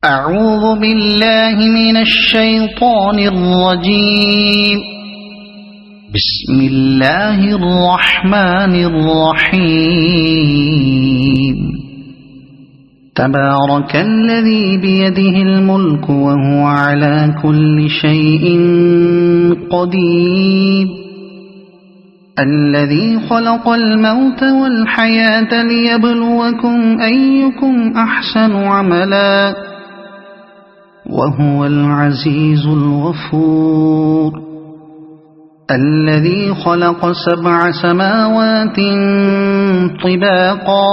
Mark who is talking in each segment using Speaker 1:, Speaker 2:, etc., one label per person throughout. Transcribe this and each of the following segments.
Speaker 1: أعوذ بالله من الشيطان الرجيم. بسم الله الرحمن الرحيم. تبارك الذي بيده الملك وهو على كل شيء قدير. الذي خلق الموت والحياة ليبلوكم أيكم أحسن عملا وهو العزيز الغفور. الذي خلق 7 سماوات طباقا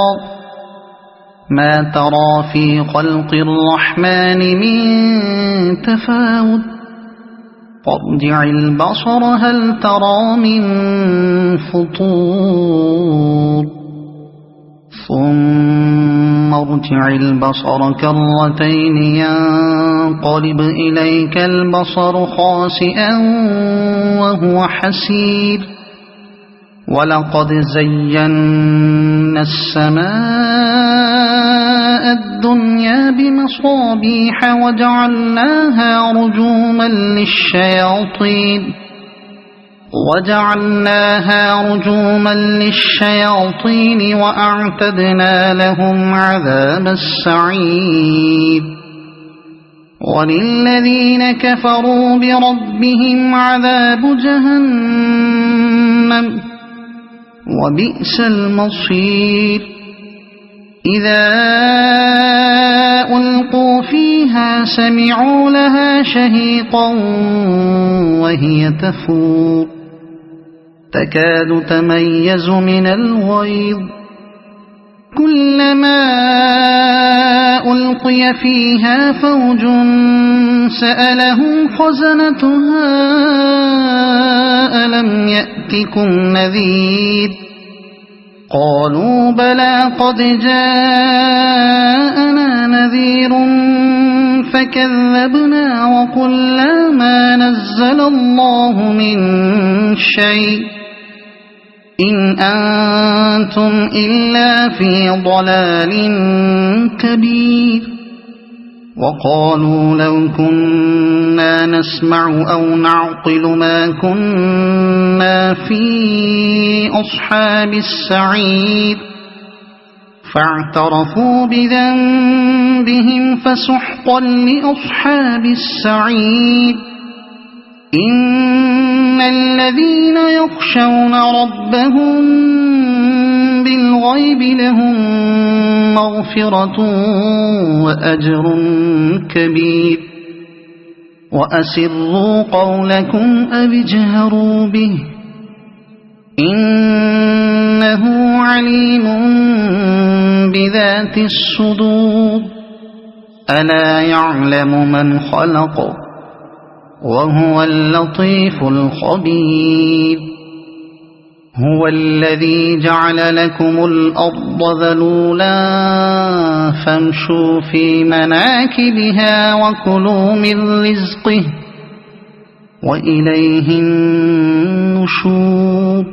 Speaker 1: ما ترى في خلق الرحمن من تفاوت فارجع البصر هل ترى من فطور ثم ارجع البصر كرتين ينقلب إليك البصر خاسئا وهو حسير. ولقد زينا السماء الدنيا بمصابيح وجعلناها رجوما للشياطين وأعتدنا لهم عذاب السعير. وللذين كفروا بربهم عذاب جهنم وبئس المصير. إذا ألقوا فيها سمعوا لها شهيقا وهي تفور تكاد تميز من الغيظ. كلما ألقي فيها فوج سألهم خزنتها ألم يأتكم نذير قالوا بلى قد جاءنا نذير فكذبنا وقلنا ما نزل الله من شيء إن أنتم إلا في ضلال كبير. وقالوا لو كنا نسمع أو نعقل ما كنا في أصحاب السعير فاعترفوا بذنبهم فسحقا لأصحاب السعير. إن الذين يخشون ربهم بالغيب لهم مغفرة وأجر كبير. وأسروا قولكم أو اجهروا به إنه عليم بذات الصدور. ألا يعلم من خلق وهو اللطيف الخبير. هو الذي جعل لكم الأرض ذلولا فامشوا في مناكبها وكلوا من رزقه وإليه النشور.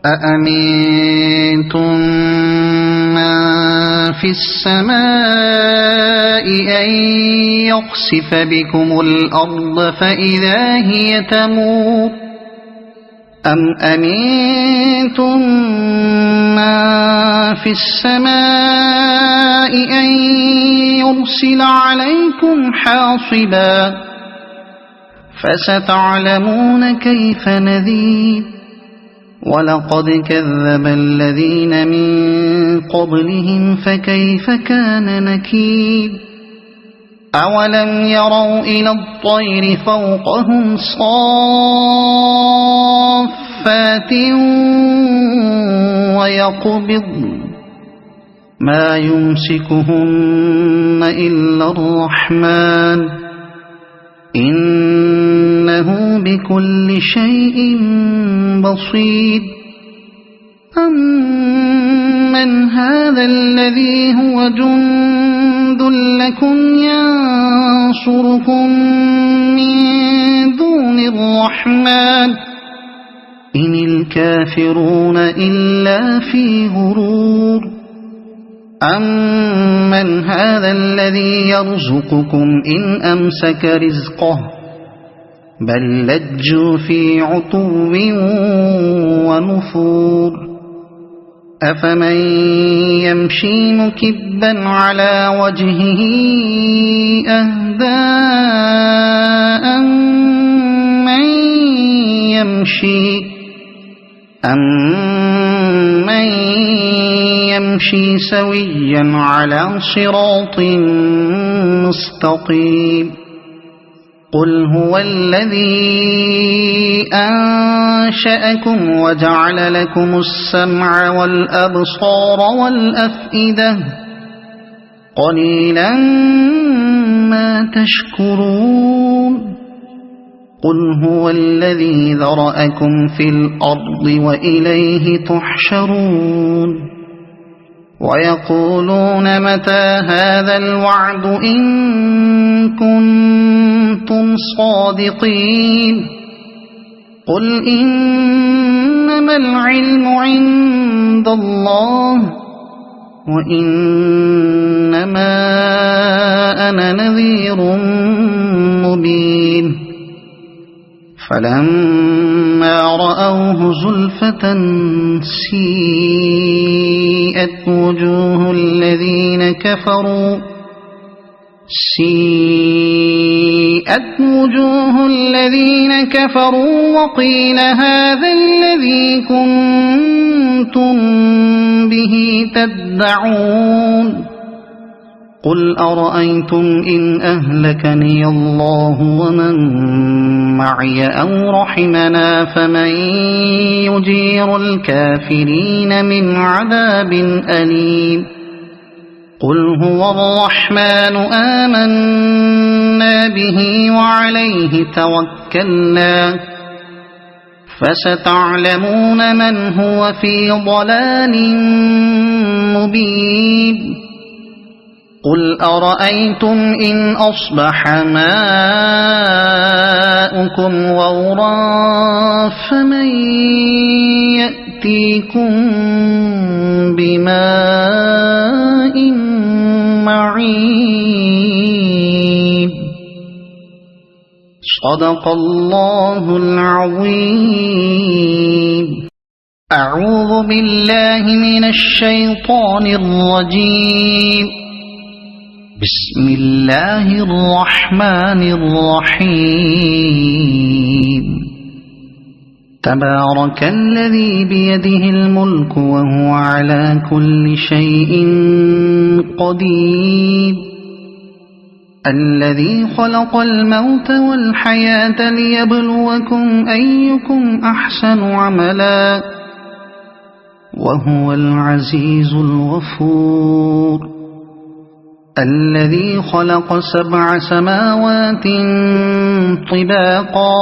Speaker 1: أأمنتم من في السماء أن يخسف بكم الأرض فإذا هي تمور أم أمنتم من في السماء أن يرسل عليكم حاصبا فستعلمون كيف نذير. ولقد كذب الذين من قبلهم فكيف كان نكير. أولم يروا إلى الطير فوقهم صافات ويقبضن ما يمسكهن إلا الرحمن إنه بكل شيء بصير. أمن هذا الذي هو جند لكم ينصركم من دون الرحمن إن الكافرون إلا في غرور. أَمَّنْ هَذَا الَّذِي يَرْزُقُكُمْ إِنْ أَمْسَكَ رِزْقَهُ بَل لَّجُّوا فِي عُتُوٍّ وَنُفُورٍ أَفَمَن يَمْشِي مُكِبًّا عَلَى وَجْهِهِ أَهْدَىٰ أَمَّن يَمْشِي سَوِيًّا عَلَى صِرَاطٍ مُّسْتَقِيمٍ قُلْ هُوَ الَّذِي أَنشَأَكُمْ وَجَعَلَ لَكُمُ السَّمْعَ وَالْأَبْصَارَ وَالْأَفْئِدَةَ قَلِيلًا مَّا تَشْكُرُونَ قُلْ هُوَ الَّذِي ذَرَأَكُمْ فِي الْأَرْضِ وَإِلَيْهِ تُحْشَرُونَ وَيَقُولُونَ مَتَىٰ هَٰذَا الْوَعْدُ إِن كُنتُمْ صَادِقِينَ قُلْ إِنَّمَا الْعِلْمُ عِندَ اللَّهِ وَإِنَّمَا أَنَا نَذِيرٌ مُّبِينٌ فَلَمَّا رَأَوْهُ زُلْفَةً سِيئَتْ وُجُوهُ الَّذِينَ كَفَرُوا وَقِيلَ هَٰذَا الَّذِي كُنتُم بِهِ تَدَّعُونَ قُلْ أَرَأَيْتُمْ إِنْ أَهْلَكَنِيَ اللَّهُ وَمَن مَّعِيَ أَوْ رَحِمَنَا فَمَن يُجِيرُ الْكَافِرِينَ مِنْ عَذَابٍ أَلِيمٍ قُلْ هُوَ الرَّحْمَٰنُ آمَنَّا بِهِ وَعَلَيْهِ تَوَكَّلْنَا فَسَتَعْلَمُونَ مَنْ هُوَ فِي ضَلَالٍ مُّبِينٍ قُلْ أَرَأَيْتُمْ إِنْ أَصْبَحَ مَاؤُكُمْ غَوْرًا فَمَن يَأْتِيكُم بِمَاءٍ مَّعِينٍ صدق الله العظيم. أعوذ بالله من الشيطان الرجيم. بسم الله الرحمن الرحيم. تبارك الذي بيده الملك وهو على كل شيء قدير. الذي خلق الموت والحياة ليبلوكم أيكم أحسن عملا وهو العزيز الغفور. الذي خلق 7 سماوات طباقا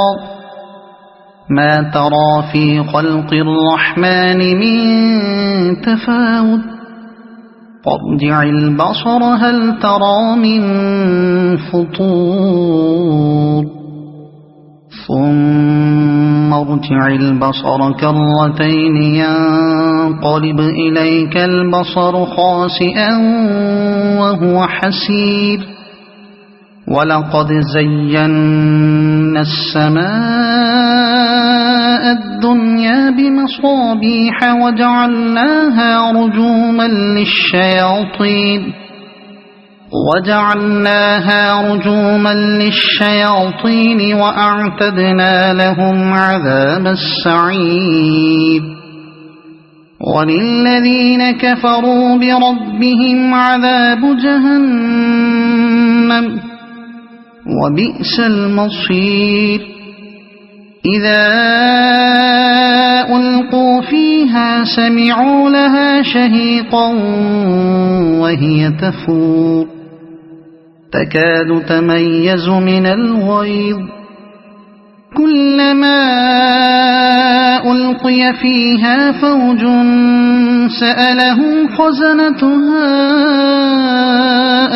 Speaker 1: ما ترى في خلق الرحمن من تفاوت فارجع البصر هل ترى من فطور ثم ارجع البصر كرتين ينقلب إليك البصر خاسئا وهو حسير. ولقد زينا السماء الدنيا بمصابيح وجعلناها رجوما للشياطين وأعتدنا لهم عذاب السعير. وللذين كفروا بربهم عذاب جهنم وبئس المصير. إذا ألقوا فيها سمعوا لها شهيقا وهي تفور تكاد تميز من الغيظ كلما ألقي فيها فوج سألهم خزنتها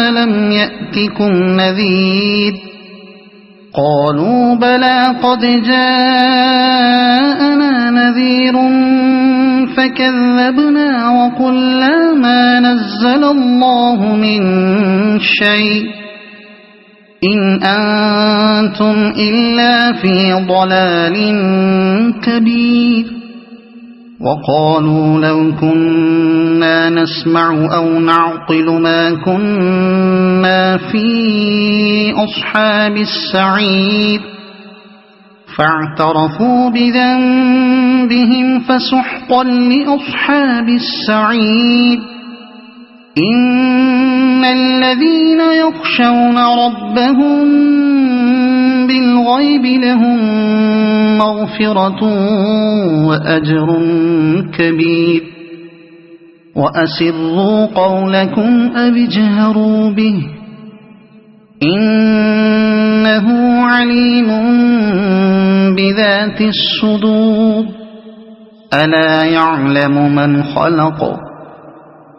Speaker 1: ألم يأتكم نذير قالوا بلى قد جاءنا نذير فكذبنا وقلنا ما نزل الله من شيء إن أنتم إلا في ضلال كبير وقالوا لو كنا نسمع أو نعقل ما كنا في أصحاب السعير فاعترفوا بذنبهم فسحقا لأصحاب السعير إن الذين يخشون ربهم بالغيب لهم مغفرة وأجر كبير وأسروا قولكم أو اجهروا به إنه عليم بذات الصدور ألا يعلم من خلق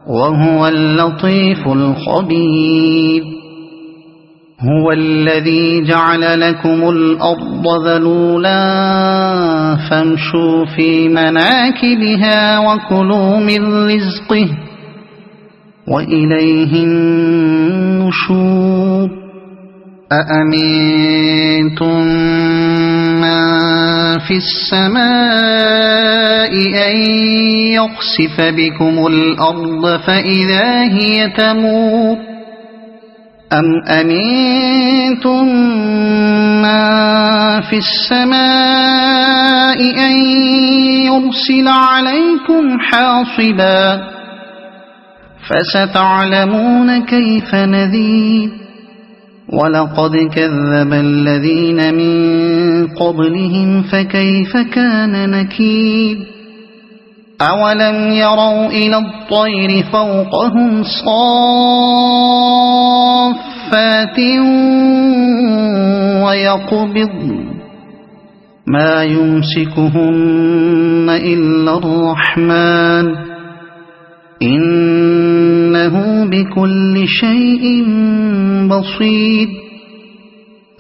Speaker 1: وهو اللطيف الخبير هو الذي جعل لكم الأرض ذلولا فامشوا في مناكبها وكلوا من رزقه وإليه النشور أأمنتم من في السماء أن يخسف بكم الأرض فإذا هي تمور أم أمنتم من في السماء أن يرسل عليكم حاصبا فستعلمون كيف نذير ولقد كذب الذين من قبلهم فكيف كان نكير أولم يروا إلى الطير فوقهم صافات ويقبضن ما يمسكهن إلا الرحمن إنه بكل شيء بصير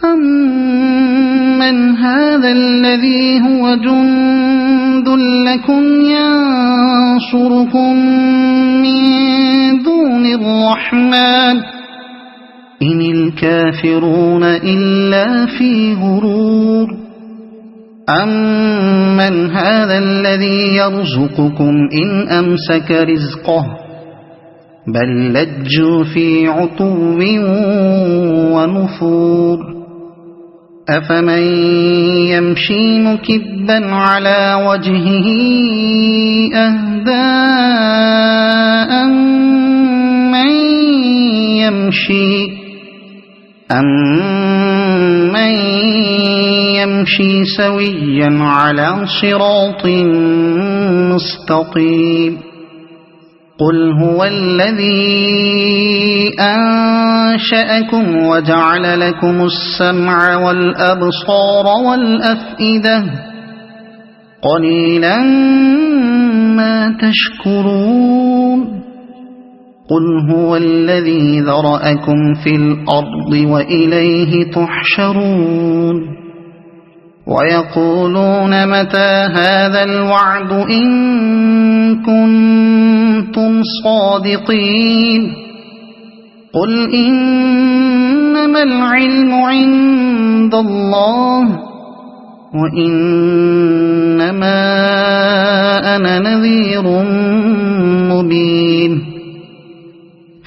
Speaker 1: أمن هذا الذي هو جند لكم ينصركم من دون الرحمن إن الكافرون إلا في غرور أمن هذا الذي يرزقكم إن أمسك رزقه بل لجوا في عتو ونفور أفمن يمشي مكبا على وجهه أهدى أمن يمشي سويا على صراط مستقيم قل هو الذي أنشأكم وجعل لكم السمع والأبصار والأفئدة قليلا ما تشكرون قل هو الذي ذرأكم في الأرض وإليه تحشرون ويقولون متى هذا الوعد إن كنتم صادقين قل إنما العلم عند الله وإنما أنا نذير مبين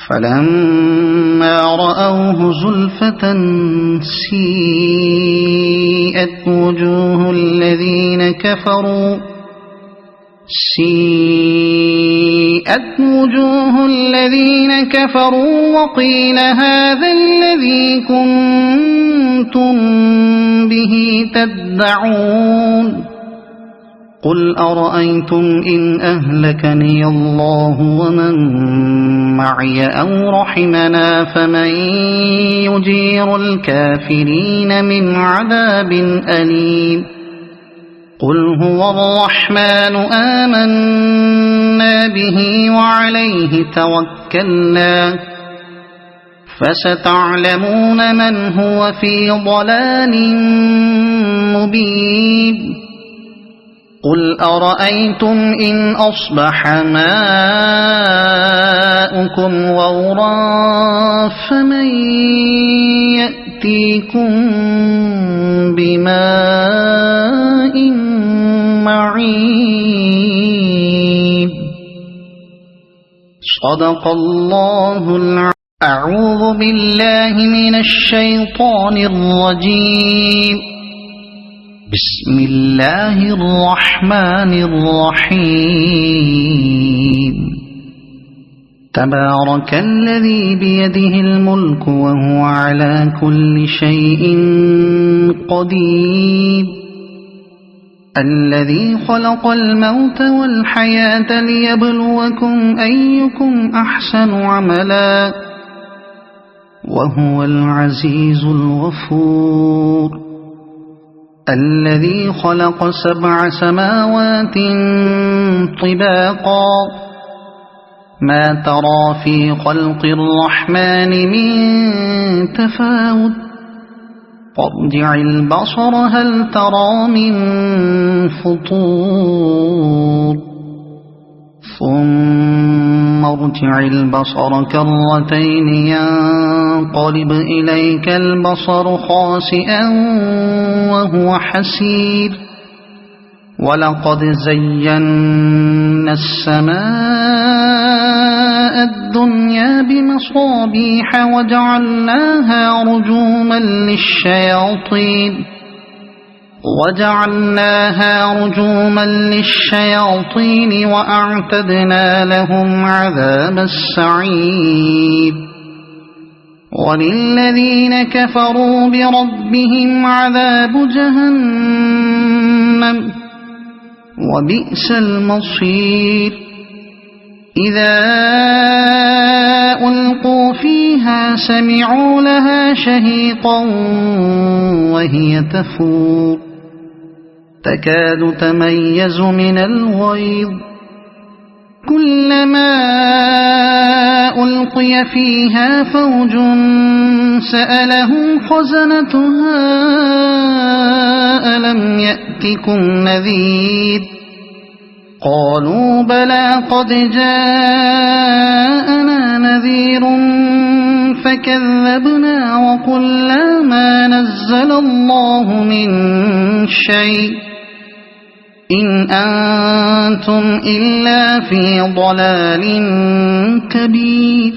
Speaker 1: فلما رأوه زلفة سيئت وجوه الذين كفروا وقيل هذا الذي كنتم به تدعون قل أرأيتم إن أهلكني الله ومن معي أو رحمنا فمن يجير الكافرين من عذاب أليم قل هو الرحمن آمنا به وعليه توكلنا فستعلمون من هو في ضلال مبين قل أرأيتم إن أصبح ماؤكم غورا فمن يأتيكم بماء معين. صدق الله العظيم. أعوذ بالله من الشيطان الرجيم. بسم الله الرحمن الرحيم. تبارك الذي بيده الملك وهو على كل شيء قدير. الذي خلق الموت والحياة ليبلوكم أيكم أحسن عملا وهو العزيز الغفور. الذي خلق 7 سماوات طباقا ما ترى في خلق الرحمن من تفاوت فارجع البصر هل ترى من فطور ثم ارجع البصر كرتين ينقلب إليك البصر خاسئا وهو حسير. ولقد زينا السماء الدنيا بمصابيح وجعلناها رجوما للشياطين وأعتدنا لهم عذاب السعير. وللذين كفروا بربهم عذاب جهنم وبئس المصير. إذا ألقوا فيها سمعوا لها شهيقا وهي تفور تكاد تميز من الغيظ كلما ألقي فيها فوج سألهم خزنتها ألم يأتكم نذير قالوا بلى قد جاءنا نذير فكذبنا وقلنا ما نزل الله من شيء إن أنتم إلا في ضلال كبير.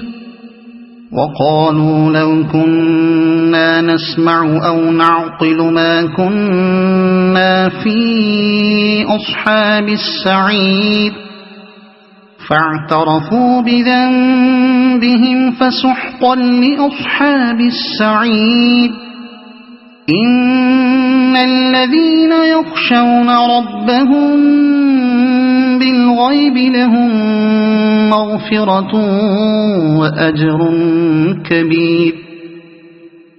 Speaker 1: وقالوا لو كنا نسمع أو نعقل ما كنا في أصحاب السعير فاعترفوا بذنبهم فسحقا لأصحاب السعير. إن الذين يخشون ربهم بالغيب لهم مغفرة وأجر كبير.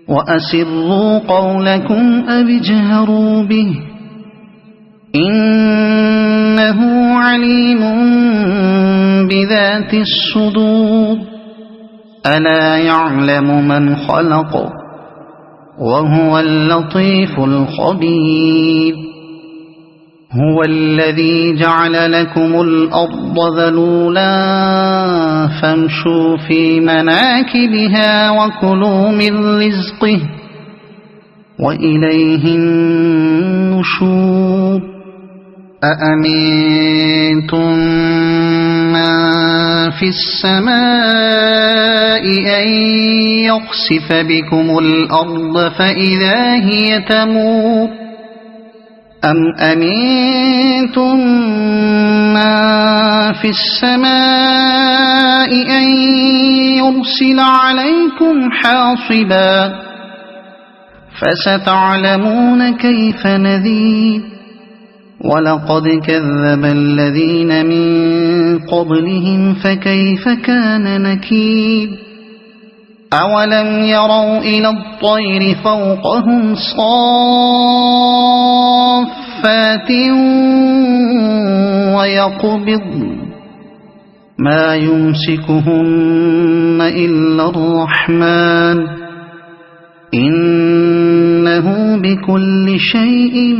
Speaker 1: وأسروا قولكم أو اجهروا به إنه عليم بذات الصدور. ألا يعلم من خلق وهو اللطيف الخبير. هو الذي جعل لكم الأرض ذلولا فامشوا في مناكبها وكلوا من رزقه وإليه النشور. أأمنتم من في السماء أن يخسف بكم الأرض فإذا هي تمور أم أمنتم من في السماء أن يرسل عليكم حاصبا فستعلمون كيف نذير. ولقد كذب الذين من قبلهم فكيف كان نكير. أولم يروا إلى الطير فوقهم صافات ويقبضن ما يمسكهن إلا الرحمن إنه بكل شيء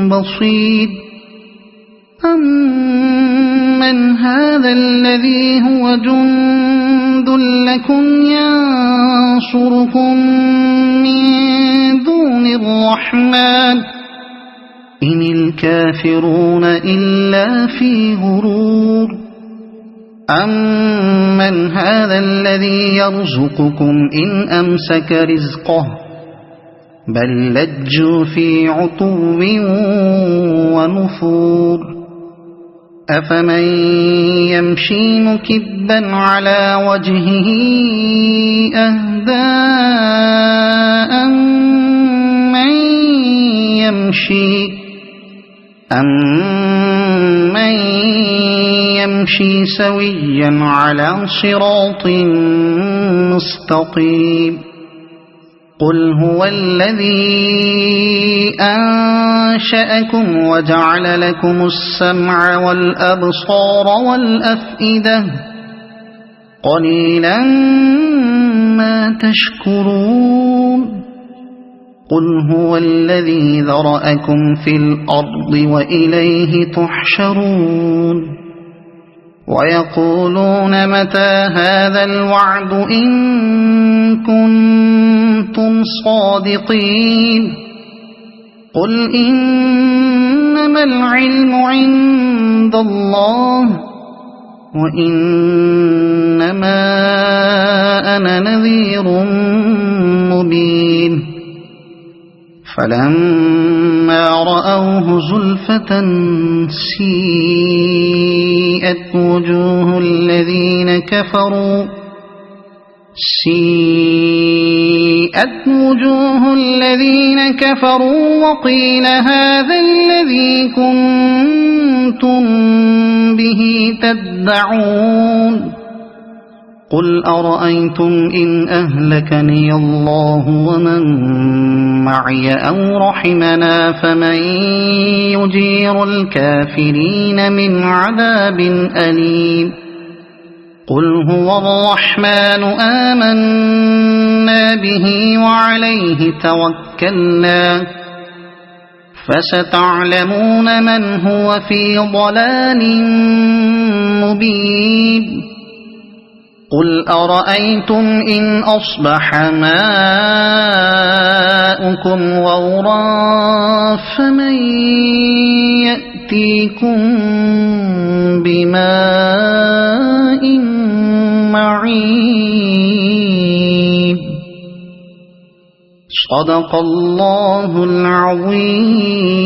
Speaker 1: بصير. أَمَّنْ هَذَا الَّذِي هُوَ جُندٌ لَكُمْ يَنصُرُكُم مِّن دُونِ الرَّحْمَٰنِ إِنِ الْكَافِرُونَ إِلَّا فِي غُرُورٍ أَمَّنْ هَذَا الَّذِي يَرْزُقُكُمْ إِنْ أَمْسَكَ رِزْقَهُ بَل لَّجُّوا فِي عُتُوٍّ وَنُفُورٍ أَفَمَن يَمْشِي مُكِبًّا عَلَى وَجْهِهِ أَهْدَىٰ أَمَّن يَمْشِي سَوِيًّا عَلَى صِرَاطٍ مُّسْتَقِيمٍ قُلْ هُوَ الَّذِي أَنشَأَكُمْ وَجَعَلَ لَكُمُ السَّمْعَ وَالْأَبْصَارَ وَالْأَفْئِدَةَ قَلِيلًا مَّا تَشْكُرُونَ قُلْ هُوَ الَّذِي ذَرَأَكُمْ فِي الْأَرْضِ وَإِلَيْهِ تُحْشَرُونَ وَيَقُولُونَ مَتَىٰ هَٰذَا الْوَعْدُ إِن كُنتُمْ صَادِقِينَ قُلْ إِنَّمَا الْعِلْمُ عِندَ اللَّهِ وَإِنَّمَا أَنَا نَذِيرٌ مُّبِينٌ فَلَمَّا رَأَوْهُ زُلْفَةً سِيئَتْ وُجُوهُ الَّذِينَ كَفَرُوا وَقِيلَ هَٰذَا الَّذِي كُنتُم بِهِ تَدَّعُونَ قُلْ أَرَأَيْتُمْ إِنْ أَهْلَكَنِيَ اللَّهُ وَمَن مَّعِيَ أَوْ رَحِمَنَا فَمَن يُجِيرُ الْكَافِرِينَ مِنْ عَذَابٍ أَلِيمٍ قُلْ هُوَ الرَّحْمَٰنُ آمَنَّا بِهِ وَعَلَيْهِ تَوَكَّلْنَا فَسَتَعْلَمُونَ مَنْ هُوَ فِي ضَلَالٍ مُّبِينٍ قُلْ أَرَأَيْتُمْ إِنْ أَصْبَحَ مَاؤُكُمْ غَوْرًا فَمَن يَأْتِيكُم بِمَاءٍ مَّعِينٍ صَدَقَ اللَّهُ الْعَظِيمُ.